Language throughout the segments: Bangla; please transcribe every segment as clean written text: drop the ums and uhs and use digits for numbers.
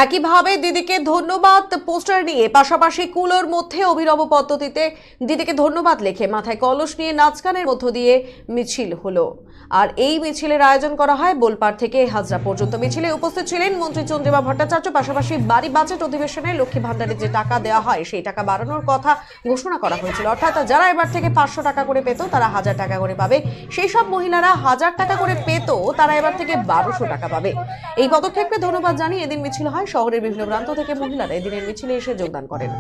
একইভাবে দিদিকে ধন্যবাদ পোস্টার নিয়ে পাশাপাশি কুলোর মধ্যে অভিনব পদ্ধতিতে দিদিকে ধন্যবাদ লিখে মাথায় কলস নিয়ে নাচ গানের মধ্য দিয়ে মিছিল হলো। আর এই মিছিলের আয়োজন করা হয় বোলপাড় থেকে হাজরা পর্যন্ত। মিছিলে উপস্থিত ছিলেন মন্ত্রী চন্দ্রিমা ভট্টাচার্য। পাশাপাশি বাড়ি বাজেট অধিবেশনে লক্ষ্মী ভান্ডারে যে টাকা দেওয়া হয় সেই টাকা বাড়ানোর কথা ঘোষণা করা হয়েছিল। অর্থাৎ যারা এবার থেকে 500 টাকা করে পেত তারা 1000 টাকা করে পাবে, সেই সব মহিলারা 1000 টাকা করে পেত তারা এবার থেকে 1200 টাকা পাবে। এই পদক্ষেপকে ধন্যবাদ জানিয়ে এদিন মিছিল হয়। শহরের বিভিন্ন প্রান্ত থেকে মহিলারা এদিনের মিছিলে এসে যোগদান করেন।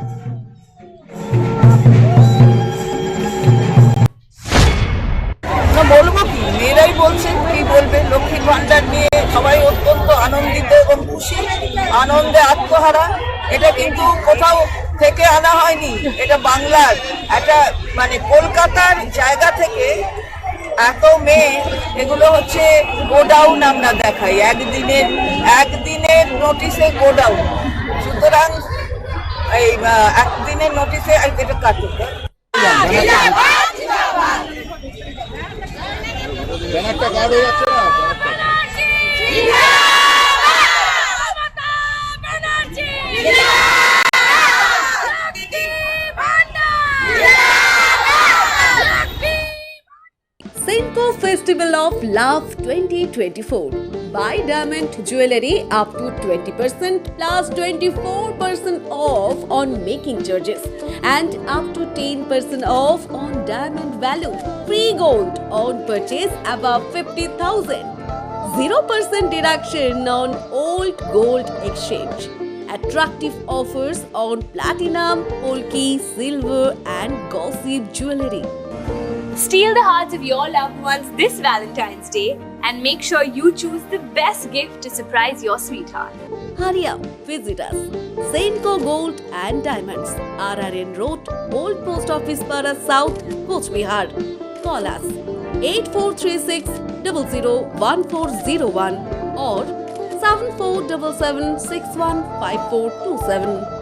বলবো কি, মেয়েরাই বলছে, কি বলবে। লক্ষ্মী ভান্ডার নিয়ে সবাই অত্যন্ত আনন্দিত এবং খুশি, আনন্দে আত্মহারা। এটা কিন্তু কোথাও থেকে আনা হয়নি, এটা বাংলার একটা কলকাতার জায়গা থেকে এত মেয়ে, এগুলো হচ্ছে গোডাউন আমরা দেখাই, একদিনের নোটিশে গোডাউন। সুতরাং এই একদিনের নোটিশে এটা কাটুক। ব্যানারটা গার্ড হয়ে যাচ্ছে না। Senco Festival of Love 2024. Buy diamond jewelry up to 20% plus 24% off on making charges and up to 10% off on diamond value. Free gold on purchase above 50,000. 0% deduction on old gold exchange. Attractive offers on platinum, polki, silver and gossip jewelry. Steal the hearts of your loved ones this Valentine's Day and make sure you choose the best gift to surprise your sweetheart. Hurry up, visit us. Senco Gold and Diamonds, RRN Road, Old Post Office Para South, Coach Bihar. Call us 8436 001401 or 7477 615427.